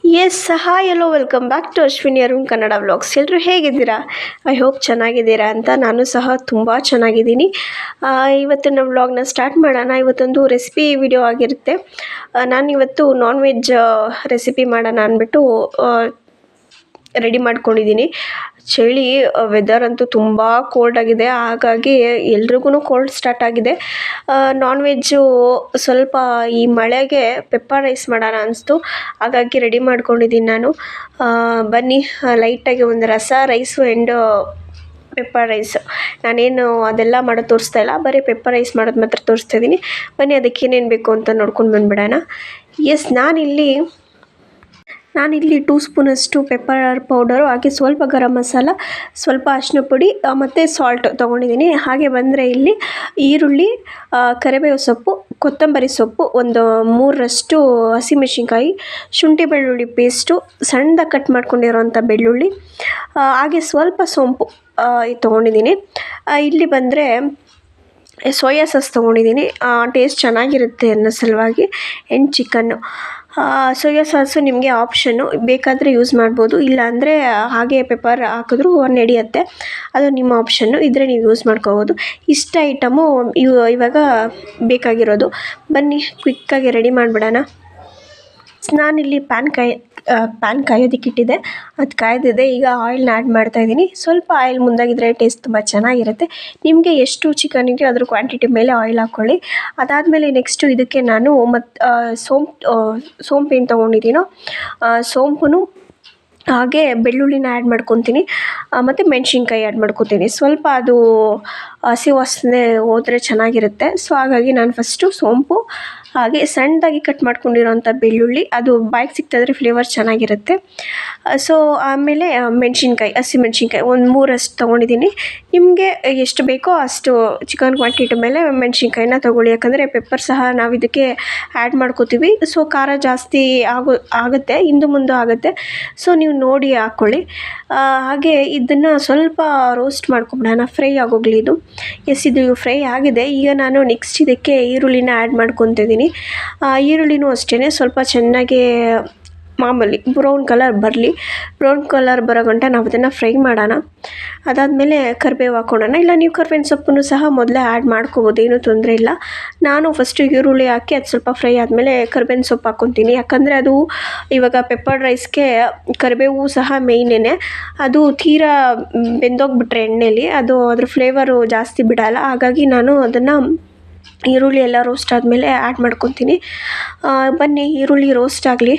S hi hello welcome back to Ashwini Arun Kannada vlogs. ಎಲ್ಲರೂ ಹೇಗಿದ್ದೀರಾ? I hope ಚೆನ್ನಾಗಿದ್ದೀರಾ ಅಂತ. ನಾನು ಸಹ ತುಂಬ ಚೆನ್ನಾಗಿದ್ದೀನಿ. ಇವತ್ತಿನ ವ್ಲಾಗ್ನ ಸ್ಟಾರ್ಟ್ ಮಾಡೋಣ. ಇವತ್ತೊಂದು ರೆಸಿಪಿ ವಿಡಿಯೋ ಆಗಿರುತ್ತೆ. ನಾನಿವತ್ತು ನಾನ್ ವೆಜ್ ರೆಸಿಪಿ ಮಾಡೋಣ ಅಂದ್ಬಿಟ್ಟು ರೆಡಿ ಮಾಡ್ಕೊಂಡಿದ್ದೀನಿ. ಚಳಿ ವೆದರ್ ಅಂತೂ ತುಂಬ ಕೋಲ್ಡ್ ಆಗಿದೆ, ಹಾಗಾಗಿ ಎಲ್ರಿಗೂ ಕೋಲ್ಡ್ ಸ್ಟಾರ್ಟ್ ಆಗಿದೆ. ನಾನ್ ವೆಜ್ಜು ಸ್ವಲ್ಪ ಈ ಮಳೆಗೆ ಪೆಪ್ಪರ್ ರೈಸ್ ಮಾಡೋಣ ಅನಿಸ್ತು, ಹಾಗಾಗಿ ರೆಡಿ ಮಾಡ್ಕೊಂಡಿದ್ದೀನಿ ನಾನು. ಬನ್ನಿ, ಲೈಟಾಗಿ ಒಂದು ರೈಸು ಆ್ಯಂಡ್ ಪೆಪ್ಪರ್ ರೈಸ್. ನಾನೇನು ಅದೆಲ್ಲ ಮಾಡೋದು ತೋರಿಸ್ತಾ ಇಲ್ಲ, ಬರೀ ಪೆಪ್ಪರ್ ರೈಸ್ ಮಾಡೋದು ಮಾತ್ರ ತೋರಿಸ್ತಾ ಇದ್ದೀನಿ. ಬನ್ನಿ, ಅದಕ್ಕೆ ಏನೇನು ಬೇಕು ಅಂತ ನೋಡ್ಕೊಂಡು ಬಂದುಬಿಡೋಣ. ಎಸ್, ನಾನಿಲ್ಲಿ 2 ಸ್ಪೂನಷ್ಟು ಪೆಪ್ಪರ್ ಪೌಡರು, ಹಾಗೆ ಸ್ವಲ್ಪ ಗರಂ ಮಸಾಲ, ಸ್ವಲ್ಪ ಅರಿಶಿನ ಪುಡಿ ಮತ್ತು ಸಾಲ್ಟ್ ತೊಗೊಂಡಿದ್ದೀನಿ. ಹಾಗೆ ಬಂದರೆ ಇಲ್ಲಿ ಈರುಳ್ಳಿ, ಕರಿಬೇವು ಸೊಪ್ಪು, ಕೊತ್ತಂಬರಿ ಸೊಪ್ಪು, ಒಂದು 3 ಹಸಿಮೆಣಸಿನ್ಕಾಯಿ, ಶುಂಠಿ ಬೆಳ್ಳುಳ್ಳಿ ಪೇಸ್ಟು, ಸಣ್ಣದಾಗಿ ಕಟ್ ಮಾಡ್ಕೊಂಡಿರೋಂಥ ಬೆಳ್ಳುಳ್ಳಿ, ಹಾಗೆ ಸ್ವಲ್ಪ ಸೋಂಪು ತೊಗೊಂಡಿದ್ದೀನಿ. ಇಲ್ಲಿ ಬಂದರೆ ಸೋಯಾ ಸಾಸ್ ತೊಗೊಂಡಿದ್ದೀನಿ, ಟೇಸ್ಟ್ ಚೆನ್ನಾಗಿರುತ್ತೆ ಅನ್ನೋ ಸಲುವಾಗಿ. And chicken. ಸೋಯಾ ಸಾಸು ನಿಮಗೆ ಆಪ್ಷನ್ನು, ಬೇಕಾದರೆ ಯೂಸ್ ಮಾಡ್ಬೋದು, ಇಲ್ಲಾಂದರೆ ಹಾಗೆ ಪೆಪ್ಪರ್ ಹಾಕಿದ್ರೂ ನಡೆಯುತ್ತೆ, ಅದು ನಿಮ್ಮ ಆಪ್ಷನ್ನು. ಇದ್ದರೆ ನೀವು ಯೂಸ್ ಮಾಡ್ಕೋಬೋದು. ಇಷ್ಟ ಐಟಮು ಇವಾಗ ಬೇಕಾಗಿರೋದು. ಬನ್ನಿ, ಕ್ವಿಕ್ಕಾಗಿ ರೆಡಿ ಮಾಡಿಬಿಡೋಣ. ನಾನಿಲ್ಲಿ ಪ್ಯಾನ್ ಕಾಯೋದಕ್ಕಿಟ್ಟಿದ್ದೆ, ಅದು ಕಾಯ್ದಿದೆ. ಈಗ ಆಯಿಲ್ನ ಆ್ಯಡ್ ಮಾಡ್ತಾಯಿದ್ದೀನಿ. ಸ್ವಲ್ಪ ಆಯಿಲ್ ಮುಂದಾಗಿದ್ದರೆ ಟೇಸ್ಟ್ ತುಂಬ ಚೆನ್ನಾಗಿರುತ್ತೆ. ನಿಮಗೆ ಎಷ್ಟು ಚಿಕನಿಗೆ ಅದ್ರ ಕ್ವಾಂಟಿಟಿ ಮೇಲೆ ಆಯಿಲ್ ಹಾಕ್ಕೊಳ್ಳಿ. ಅದಾದಮೇಲೆ ನೆಕ್ಸ್ಟು ಇದಕ್ಕೆ ನಾನು ಸೋಂಪು ಏನು ತೊಗೊಂಡಿದ್ದೀನೋ ಸೋಂಪು, ಹಾಗೆ ಬೆಳ್ಳುಳ್ಳಿನ ಆ್ಯಡ್ ಮಾಡ್ಕೊತೀನಿ, ಮತ್ತು ಮೆಣಸಿನ್ಕಾಯಿ ಆ್ಯಡ್ ಮಾಡ್ಕೊತೀನಿ. ಸ್ವಲ್ಪ ಅದು ಹಸಿ ವಾಸನೆ ಹೋದರೆ ಚೆನ್ನಾಗಿರುತ್ತೆ. ಸೊ ಹಾಗಾಗಿ ನಾನು ಫಸ್ಟು ಸೋಂಪು, ಹಾಗೆ ಸಣ್ಣದಾಗಿ ಕಟ್ ಮಾಡ್ಕೊಂಡಿರೋಂಥ ಬೆಳ್ಳುಳ್ಳಿ, ಅದು ಬಾಯಿಗೆ ಸಿಗ್ತಾಯಿದ್ರೆ ಫ್ಲೇವರ್ ಚೆನ್ನಾಗಿರುತ್ತೆ. ಸೊ ಆಮೇಲೆ ಹಸಿ ಮೆಣಸಿನ್ಕಾಯಿ ಒಂದು 3 ತೊಗೊಂಡಿದ್ದೀನಿ. ನಿಮಗೆ ಎಷ್ಟು ಬೇಕೋ ಅಷ್ಟು ಚಿಕನ್ ಕ್ವಾಂಟಿಟಿ ಮೇಲೆ ಮೆಣಸಿನ್ಕಾಯಿನ ತೊಗೊಳ್ಳಿ. ಯಾಕಂದರೆ ಪೆಪ್ಪರ್ ಸಹ ನಾವು ಇದಕ್ಕೆ ಆ್ಯಡ್ ಮಾಡ್ಕೋತೀವಿ. ಸೊ ಖಾರ ಜಾಸ್ತಿ ಆಗುತ್ತೆ, ಹಿಂದೆ ಮುಂದೆ ಆಗುತ್ತೆ. ಸೊ ನೀವು ನೋಡಿ ಹಾಕ್ಕೊಳ್ಳಿ. ಹಾಗೆ ಇದನ್ನು ಸ್ವಲ್ಪ ರೋಸ್ಟ್ ಮಾಡ್ಕೊಂಬಿಡೋಣ, ಫ್ರೈ ಆಗೋಗಲಿ ಇದು. ಎಸ್, ಇದು ಫ್ರೈ ಆಗಿದೆ. ಈಗ ನಾನು ನೆಕ್ಸ್ಟ್ ಇದಕ್ಕೆ ಈರುಳ್ಳಿನ ಆ್ಯಡ್ ಮಾಡ್ಕೊತಿದ್ದೀನಿ. ಈರುಳ್ಳಿನೂ ಅಷ್ಟೇ ಸ್ವಲ್ಪ ಚೆನ್ನಾಗಿ ಮಾಮೂಲಿ ಬ್ರೌನ್ ಕಲರ್ ಬರೋ ಗಂಟ ನಾವು ಅದನ್ನು ಫ್ರೈ ಮಾಡೋಣ. ಅದಾದಮೇಲೆ ಕರಿಬೇವು ಹಾಕ್ಕೊಳ್ಳೋಣ. ಇಲ್ಲ, ನೀವು ಕರಿಬೇವಿನ ಸೊಪ್ಪನ್ನು ಸಹ ಮೊದಲೇ ಆ್ಯಡ್ ಮಾಡ್ಕೋಬೋದು, ಏನೂ ತೊಂದರೆ ಇಲ್ಲ. ನಾನು ಫಸ್ಟು ಈರುಳ್ಳಿ ಹಾಕಿ ಅದು ಸ್ವಲ್ಪ ಫ್ರೈ ಆದಮೇಲೆ ಕರಿಬೇವಿನ ಸೊಪ್ಪು ಹಾಕ್ಕೊತೀನಿ. ಯಾಕಂದರೆ ಅದು ಇವಾಗ ಪೆಪ್ಪರ್ ರೈಸ್ಗೆ ಕರಿಬೇವು ಸಹ ಮೇಯ್ನೇ. ಅದು ತೀರಾ ಬೆಂದೋಗ್ಬಿಟ್ರೆ ಎಣ್ಣೆಲಿ ಅದು ಅದ್ರ ಫ್ಲೇವರು ಜಾಸ್ತಿ ಬಿಡಲ್ಲ. ಹಾಗಾಗಿ ನಾನು ಅದನ್ನು ಈರುಳ್ಳಿ ಎಲ್ಲ ರೋಸ್ಟ್ ಆದಮೇಲೆ ಆ್ಯಡ್ ಮಾಡ್ಕೊತೀನಿ. ಬನ್ನಿ, ಈರುಳ್ಳಿ ರೋಸ್ಟ್ ಆಗಲಿ.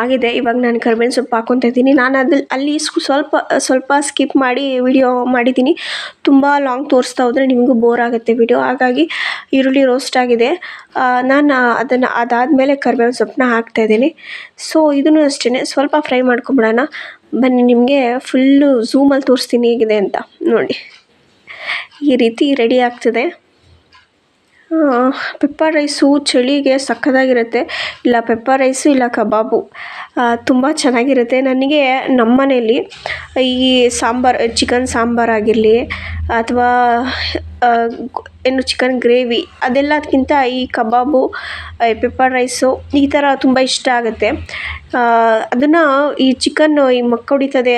ಆಗಿದೆ. ಇವಾಗ ನಾನು ಕರಿಬೇವಿನ ಸೊಪ್ಪು ಹಾಕ್ಕೊತಾ ಇದ್ದೀನಿ. ನಾನು ಅಲ್ಲಿ ಸ್ವಲ್ಪ ಸ್ಕಿಪ್ ಮಾಡಿ ವಿಡಿಯೋ ಮಾಡಿದ್ದೀನಿ. ತುಂಬ ಲಾಂಗ್ ತೋರಿಸ್ತಾ ಹೋದರೆ ನಿಮಗೂ ಬೋರ್ ಆಗುತ್ತೆ ವಿಡಿಯೋ. ಹಾಗಾಗಿ ಈರುಳ್ಳಿ ರೋಸ್ಟ್ ಆಗಿದೆ. ನಾನು ಅದಾದಮೇಲೆ ಕರಿಬೇವಿನ ಸೊಪ್ಪನ್ನ ಹಾಕ್ತಾಯಿದ್ದೀನಿ. ಸೊ ಇದನ್ನು ಅಷ್ಟೇ ಸ್ವಲ್ಪ ಫ್ರೈ ಮಾಡ್ಕೊಂಬಿಡೋಣ. ಬನ್ನಿ, ನಿಮಗೆ ಫುಲ್ಲು ಝೂಮಲ್ಲಿ ತೋರಿಸ್ತೀನಿ ಹೇಗಿದೆ ಅಂತ ನೋಡಿ. ಈ ರೀತಿ ರೆಡಿ ಆಗ್ತದೆ. ಪೆಪ್ಪರ್ ರೈಸು ಚಳಿಗೆ ಸಕ್ಕತ್ತಾಗಿರುತ್ತೆ. ಇಲ್ಲ ಪೆಪ್ಪರ್ ರೈಸು, ಇಲ್ಲ ಕಬಾಬು, ತುಂಬ ಚೆನ್ನಾಗಿರುತ್ತೆ. ನನಗೆ ನಮ್ಮ ಮನೇಲಿ ಈ ಚಿಕನ್ ಸಾಂಬಾರಾಗಿರಲಿ ಅಥವಾ ಚಿಕನ್ ಗ್ರೇವಿ, ಅದೆಲ್ಲದಕ್ಕಿಂತ ಈ ಕಬಾಬು, ಪೆಪ್ಪರ್ ರೈಸು ಈ ಥರ ತುಂಬ ಇಷ್ಟ ಆಗುತ್ತೆ. ಅದನ್ನು ಈ ಚಿಕನ್ನು ಈ ಮಕ್ಕೊಡಿತದೆ,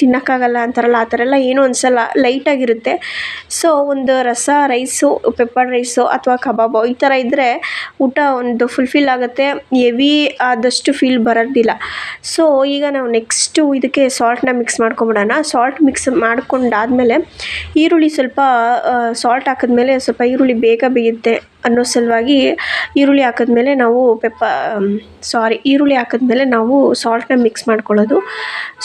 ತಿನ್ನೋಕ್ಕಾಗಲ್ಲ ಅಂತಾರಲ್ಲ, ಆ ಥರ ಎಲ್ಲ ಏನೂ ಅನಿಸಲ್ಲ, ಲೈಟಾಗಿರುತ್ತೆ. ಸೊ ಒಂದು ರೈಸು, ಪೆಪ್ಪರ್ ರೈಸು ಅಥವಾ ಕಬಾಬು ಈ ಥರ ಇದ್ದರೆ ಊಟ ಒಂದು ಫುಲ್ಫಿಲ್ ಆಗುತ್ತೆ, ಹೆವಿ ಆದಷ್ಟು ಫೀಲ್ ಬರೋದಿಲ್ಲ. ಸೊ ಈಗ ನಾವು ನೆಕ್ಸ್ಟು ಇದಕ್ಕೆ ಸಾಲ್ಟನ್ನ ಮಿಕ್ಸ್ ಮಾಡ್ಕೊಂಬಿಡೋಣ. ಸಾಲ್ಟ್ ಮಿಕ್ಸ್ ಮಾಡ್ಕೊಂಡಾದಮೇಲೆ ಈರುಳ್ಳಿ ಸ್ವಲ್ಪ ಸಾಲ್ಟ್ ಹಾಕಿದ್ಮೇಲೆ ಸ್ವಲ್ಪ ಈರುಳ್ಳಿ ಬೇಗ ಬೇಯುತ್ತೆ ಅನ್ನೋ ಸಲುವಾಗಿ ಈರುಳ್ಳಿ ಹಾಕಿದ್ಮೇಲೆ ನಾವು ಸಾಲ್ಟನ್ನ ಮಿಕ್ಸ್ ಮಾಡ್ಕೊಳ್ಳೋದು.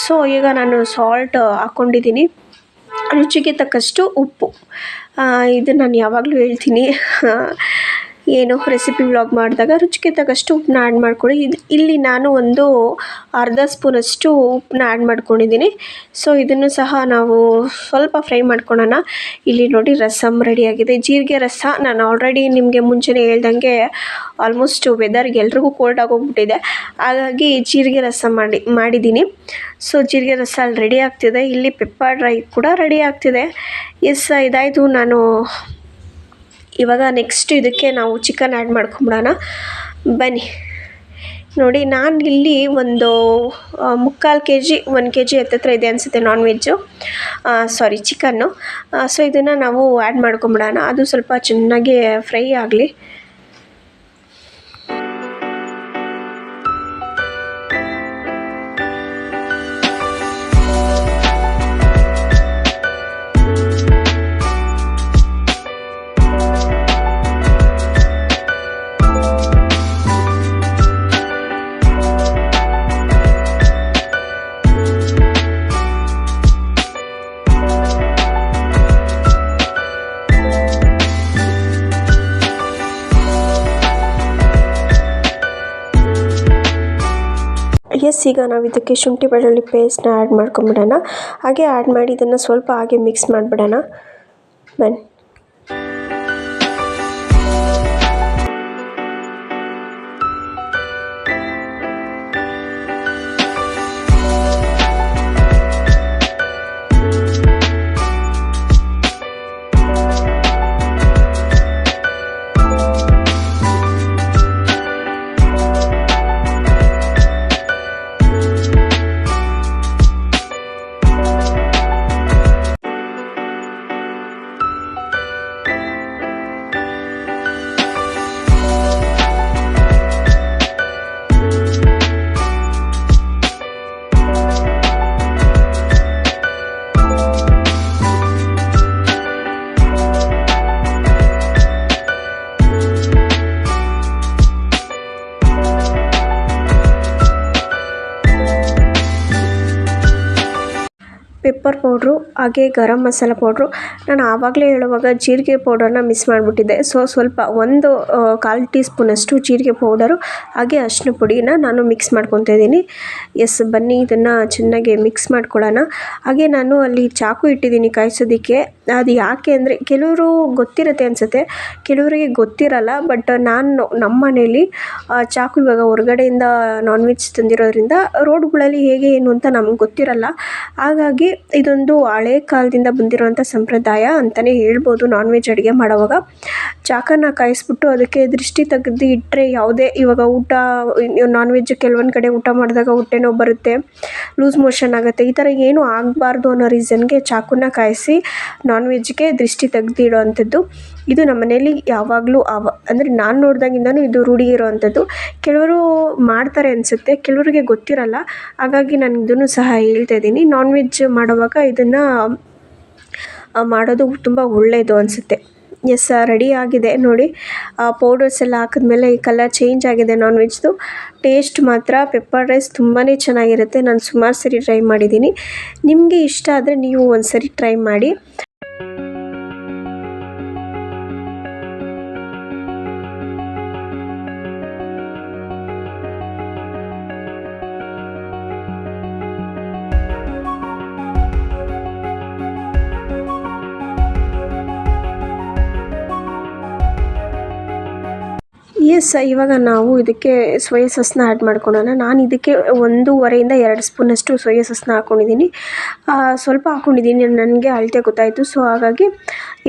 ಸೊ ಈಗ ನಾನು ಸಾಲ್ಟ್ ಹಾಕ್ಕೊಂಡಿದ್ದೀನಿ. ರುಚಿಗೆ ತಕ್ಕಷ್ಟು ಉಪ್ಪು. ಇದು ನಾನು ಯಾವಾಗಲೂ ಹೇಳ್ತೀನಿ, ರೆಸಿಪಿ ವ್ಲಾಗ್ ಮಾಡಿದಾಗ ರುಚಿಗೆ ತಕ್ಕಷ್ಟು ಉಪ್ಪನ್ನ ಆ್ಯಡ್ ಮಾಡ್ಕೊಳ್ಳಿ. ಇಲ್ಲಿ ನಾನು ಒಂದು ಅರ್ಧ ಸ್ಪೂನಷ್ಟು ಉಪ್ಪನ್ನ ಆ್ಯಡ್ ಮಾಡ್ಕೊಂಡಿದ್ದೀನಿ. ಸೊ ಇದನ್ನು ಸಹ ನಾವು ಸ್ವಲ್ಪ ಫ್ರೈ ಮಾಡ್ಕೊಳ್ಳೋಣ. ಇಲ್ಲಿ ನೋಡಿ, ರಸಮ್ ರೆಡಿಯಾಗಿದೆ. ಜೀರಿಗೆ ರಸ ನಾನು ಆಲ್ರೆಡಿ ನಿಮಗೆ ಮುಂಚೆನೇ ಹೇಳ್ದಂಗೆ ಆಲ್ಮೋಸ್ಟ್ ವೆದರ್ಗೆ ಎಲ್ರಿಗೂ ಕೋಲ್ಡ್ ಆಗೋಗ್ಬಿಟ್ಟಿದೆ, ಹಾಗಾಗಿ ಜೀರಿಗೆ ರಸ ಮಾಡಿದ್ದೀನಿ. ಸೊ ಜೀರಿಗೆ ರಸ ಅಲ್ಲಿ ರೆಡಿ ಆಗ್ತಿದೆ. ಇಲ್ಲಿ ಪೆಪ್ಪರ್ ರೈಸ್ ಕೂಡ ರೆಡಿ ಆಗ್ತಿದೆ. ಎಸ್, ಇದಾಯಿತು. ನಾನು ಇವಾಗ ನೆಕ್ಸ್ಟ್ ಇದಕ್ಕೆ ನಾವು ಚಿಕನ್ ಆ್ಯಡ್ ಮಾಡ್ಕೊಂಬಿಡೋಣ. ಬನ್ನಿ, ನೋಡಿ ನಾನು ಇಲ್ಲಿ ಒಂದು 3/4 kg 1 kg ಹತ್ತತ್ರ ಇದೆ ಅನಿಸುತ್ತೆ ನಾನ್ ವೆಜ್ಜು, ಸಾರಿ ಚಿಕನ್ನು. ಸೊ ಇದನ್ನು ನಾವು ಆ್ಯಡ್ ಮಾಡ್ಕೊಂಬಿಡೋಣ. ಅದು ಸ್ವಲ್ಪ ಚೆನ್ನಾಗಿ ಫ್ರೈ ಆಗಲಿ. ಈಗ ನಾವು ಇದಕ್ಕೆ ಶುಂಠಿ ಬೆಳ್ಳುಳ್ಳಿ ಪೇಸ್ಟ್ನ ಆ್ಯಡ್ ಮಾಡ್ಕೊಂಬಿಡೋಣ. ಹಾಗೆ ಆ್ಯಡ್ ಮಾಡಿ ಇದನ್ನು ಸ್ವಲ್ಪ ಹಾಗೆ ಮಿಕ್ಸ್ ಮಾಡಿಬಿಡೋಣ. ಬನ್ನಿ. ಪೆಪ್ಪರ್ ಪೌಡ್ರು ಹಾಗೆ ಗರಂ ಮಸಾಲ ಪೌಡ್ರು. ನಾನು ಆವಾಗಲೇ ಹೇಳುವಾಗ ಜೀರಿಗೆ ಪೌಡರ್ನ ಮಿಸ್ ಮಾಡಿಬಿಟ್ಟಿದ್ದೆ. ಸೊ ಸ್ವಲ್ಪ 1/4 ಟೀ ಸ್ಪೂನಷ್ಟು ಜೀರಿಗೆ ಪೌಡರು ಹಾಗೆ ಅರಿಶಿನ ಪುಡಿನ ನಾನು ಮಿಕ್ಸ್ ಮಾಡ್ಕೊತಾ ಇದ್ದೀನಿ. ಬನ್ನಿ ಇದನ್ನು ಚೆನ್ನಾಗಿ ಮಿಕ್ಸ್ ಮಾಡ್ಕೊಳ್ಳೋಣ. ಹಾಗೆ ನಾನು ಅಲ್ಲಿ ಚಾಕು ಇಟ್ಟಿದ್ದೀನಿ ಕಾಯಿಸೋದಕ್ಕೆ. ಅದು ಯಾಕೆ ಅಂದರೆ ಕೆಲವರು ಗೊತ್ತಿರುತ್ತೆ ಅನಿಸುತ್ತೆ, ಕೆಲವರಿಗೆ ಗೊತ್ತಿರಲ್ಲ. ಬಟ್ ನಾನು ನಮ್ಮ ಮನೇಲಿ ಚಾಕು ಇವಾಗ ಹೊರಗಡೆಯಿಂದ ನಾನ್ ವೆಜ್ ತಂದಿರೋದ್ರಿಂದ ರೋಡ್ಗಳಲ್ಲಿ ಹೇಗೆ ಏನು ಅಂತ ನಮ್ಗೆ ಗೊತ್ತಿರಲ್ಲ. ಹಾಗಾಗಿ ಇದೊಂದು ಹಳೆ ಕಾಲದಿಂದ ಬಂದಿರೋವಂಥ ಸಂಪ್ರದಾಯ ಅಂತಲೇ ಹೇಳ್ಬೋದು. ನಾನ್ ವೆಜ್ ಅಡುಗೆ ಮಾಡೋವಾಗ ಚಾಕನ್ನು ಕಾಯಿಸ್ಬಿಟ್ಟು ಅದಕ್ಕೆ ದೃಷ್ಟಿ ತೆಗೆದು ಇಟ್ಟರೆ ಯಾವುದೇ ಇವಾಗ ಊಟ ನಾನ್ ವೆಜ್ ಕೆಲವೊಂದು ಕಡೆ ಊಟ ಮಾಡಿದಾಗ ಹೊಟ್ಟೆ ನೋವು ಬರುತ್ತೆ, ಲೂಸ್ ಮೋಷನ್ ಆಗುತ್ತೆ, ಈ ಥರ ಏನೂ ಆಗಬಾರ್ದು ಅನ್ನೋ ರೀಸನ್ಗೆ ಚಾಕುನ ಕಾಯಿಸಿ ನಾನ್ ವೆಜ್ಗೆ ದೃಷ್ಟಿ ತೆಗೆದಿಡೋ ಅಂಥದ್ದು. ಇದು ನಮ್ಮ ಮನೇಲಿ ಯಾವಾಗಲೂ ಅಂದರೆ ನಾನು ನೋಡಿದಾಗಿಂದನೂ ಇದು ರೂಢಿ ಇರೋವಂಥದ್ದು. ಕೆಲವರು ಮಾಡ್ತಾರೆ ಅನಿಸುತ್ತೆ, ಕೆಲವರಿಗೆ ಗೊತ್ತಿರಲ್ಲ. ಹಾಗಾಗಿ ನಾನು ಇದನ್ನು ಸಹ ಹೇಳ್ತಾ ಇದ್ದೀನಿ. ನಾನ್ ವೆಜ್ ಮಾಡುವಾಗ ಇದನ್ನು ಮಾಡೋದು ತುಂಬ ಒಳ್ಳೆಯದು ಅನಿಸುತ್ತೆ. ರೆಡಿ ಆಗಿದೆ ನೋಡಿ. ಪೌಡರ್ಸ್ ಎಲ್ಲ ಹಾಕಿದ್ಮೇಲೆ ಈ ಕಲರ್ ಚೇಂಜ್ ಆಗಿದೆ ನಾನ್ ವೆಜ್ದು. ಟೇಸ್ಟ್ ಮಾತ್ರ ಪೆಪ್ಪರ್ ರೈಸ್ ತುಂಬಾ ಚೆನ್ನಾಗಿರುತ್ತೆ. ನಾನು ಸುಮಾರು ಸರಿ ಟ್ರೈ ಮಾಡಿದ್ದೀನಿ. ನಿಮಗೆ ಇಷ್ಟ ಆದರೆ ನೀವು ಒಂದು ಸರಿ ಟ್ರೈ ಮಾಡಿ. ಇವಾಗ ನಾವು ಇದಕ್ಕೆ ಸೋಯಾ ಸಾಸ್ನ ಆ್ಯಡ್ ಮಾಡ್ಕೊಳ್ಳೋಣ. ನಾನು ಇದಕ್ಕೆ 1.5 ಇಂದ 2 ಸ್ಪೂನಷ್ಟು ಸೋಯಾ ಸಾಸ್ನ ಹಾಕ್ಕೊಂಡಿದ್ದೀನಿ. ಸ್ವಲ್ಪ ಹಾಕ್ಕೊಂಡಿದ್ದೀನಿ, ನನಗೆ ಅಳತೆ ಗೊತ್ತಾಯಿತು. ಸೊ ಹಾಗಾಗಿ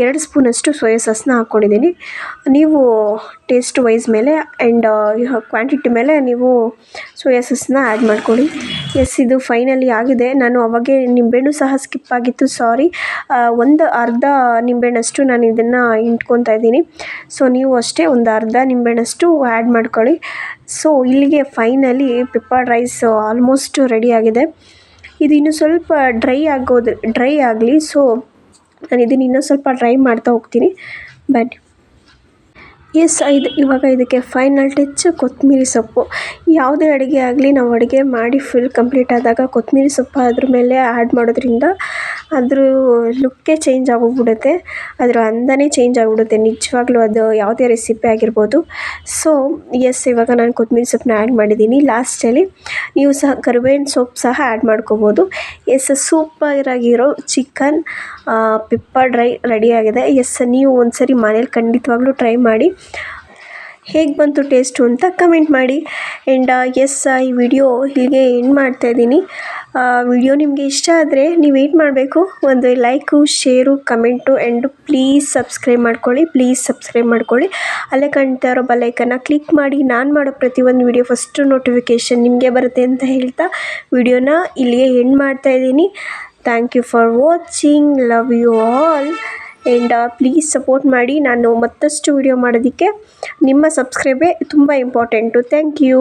2 ಸ್ಪೂನಷ್ಟು ಸೋಯಾ ಸಾಸ್ನ ಹಾಕ್ಕೊಂಡಿದ್ದೀನಿ. ನೀವು ಟೇಸ್ಟ್ ವೈಸ್ ಮೇಲೆ ಆ್ಯಂಡ್ ಕ್ವಾಂಟಿಟಿ ಮೇಲೆ ನೀವು ಸೋಯಾ ಸಾಸ್ನ ಆ್ಯಡ್ ಮಾಡ್ಕೊಳ್ಳಿ. ಇದು ಫೈನಲಿ ಆಗಿದೆ. ನಾನು ಅವಾಗೆ ನಿಂಬೆಹಣ್ಣು ಸಹ ಸ್ಕಿಪ್ ಆಗಿತ್ತು, ಸಾರಿ. ಒಂದು ಅರ್ಧ ನಿಂಬೆಹಣ್ಣಷ್ಟು ನಾನು ಇದನ್ನು ಹಿಂಡ್ಕೊತಾ ಇದ್ದೀನಿ. ಸೊ ನೀವು ಅಷ್ಟೇ ಒಂದು ಅರ್ಧ ನಿಂಬೆಹಣ್ಣಷ್ಟು ಆ್ಯಡ್ ಮಾಡ್ಕೊಳ್ಳಿ. ಸೊ ಇಲ್ಲಿಗೆ finally pepper rice almost ready ಆಗಿದೆ. ಇದು ಇನ್ನೂ ಸ್ವಲ್ಪ ಡ್ರೈ ಆಗಲಿ. ಸೊ ನಾನು ಇದನ್ನು ಇನ್ನೂ ಸ್ವಲ್ಪ ಡ್ರೈ ಮಾಡ್ತಾ ಹೋಗ್ತೀನಿ. ಬನ್ನಿ. ಇವಾಗ ಇದಕ್ಕೆ ಫೈನಲ್ ಟಚ್ ಕೊತ್ತಂಬರಿ ಸೊಪ್ಪು. ಯಾವುದೇ ಅಡುಗೆ ಆಗಲಿ ನಾವು ಅಡುಗೆ ಮಾಡಿ ಫುಲ್ ಕಂಪ್ಲೀಟ್ ಆದಾಗ ಕೊತ್ತಂಬರಿ ಸೊಪ್ಪು ಅದ್ರ ಮೇಲೆ ಆ್ಯಡ್ ಮಾಡೋದ್ರಿಂದ ಅದ್ರ ಲುಕ್ಕೇ ಚೇಂಜ್ ಆಗೋಗ್ಬಿಡುತ್ತೆ, ಅದರ ಅಂದನೇ ಚೇಂಜ್ ಆಗಿಬಿಡುತ್ತೆ ನಿಜವಾಗ್ಲೂ. ಅದು ಯಾವುದೇ ರೆಸಿಪಿ ಆಗಿರ್ಬೋದು. ಸೊ ಇವಾಗ ನಾನು ಕೊತ್ತಂಬರಿ ಸೊಪ್ಪನ್ನ ಆ್ಯಡ್ ಮಾಡಿದ್ದೀನಿ. ಲಾಸ್ಟಲ್ಲಿ ನೀವು ಸಹ ಕರಿಬೇವಿನ ಸೊಪ್ಪು ಸಹ ಆ್ಯಡ್ ಮಾಡ್ಕೋಬೋದು. ಸೂಪರಾಗಿರೋ ಚಿಕನ್ ಪೆಪ್ಪರ್ ಡ್ರೈ ರೆಡಿಯಾಗಿದೆ. ನೀವು ಒಂದು ಸರಿ ಮನೇಲಿ ಖಂಡಿತವಾಗ್ಲೂ ಟ್ರೈ ಮಾಡಿ. ಹೇಗೆ ಬಂತು ಟೇಸ್ಟು ಅಂತ ಕಮೆಂಟ್ ಮಾಡಿ. ಆ್ಯಂಡ್ ಎಸ್, ಈ ವಿಡಿಯೋ ಹೀಗೆ ಎಂಡ್ ಮಾಡ್ತಾಯಿದ್ದೀನಿ. ವಿಡಿಯೋ ನಿಮಗೆ ಇಷ್ಟ ಆದರೆ ನೀವು ಏನು ಮಾಡಬೇಕು, ಒಂದು like, share, comment and please subscribe ಮಾಡ್ಕೊಳ್ಳಿ. ಅಲ್ಲೇ ಕಾಣ್ತಾ ಇರೋ ಬೆಲ್ಲೈಕನ್ನ ಕ್ಲಿಕ್ ಮಾಡಿ. ನಾನು ಮಾಡೋ ಪ್ರತಿಯೊಂದು ವಿಡಿಯೋ ಫಸ್ಟು ನೋಟಿಫಿಕೇಷನ್ ನಿಮಗೆ ಬರುತ್ತೆ ಅಂತ ಹೇಳ್ತಾ ವಿಡಿಯೋನ ಇಲ್ಲಿಗೆ ಎಂಡ್ ಮಾಡ್ತಾಯಿದ್ದೀನಿ. Thank you for watching. Love you all. And please support ಮಾಡಿ. ನಾನು ಮತ್ತಷ್ಟು ವಿಡಿಯೋ ಮಾಡೋದಕ್ಕೆ ನಿಮ್ಮ ಸಬ್ಸ್ಕ್ರೈಬೇ ತುಂಬ ಇಂಪಾರ್ಟೆಂಟು. Thank you.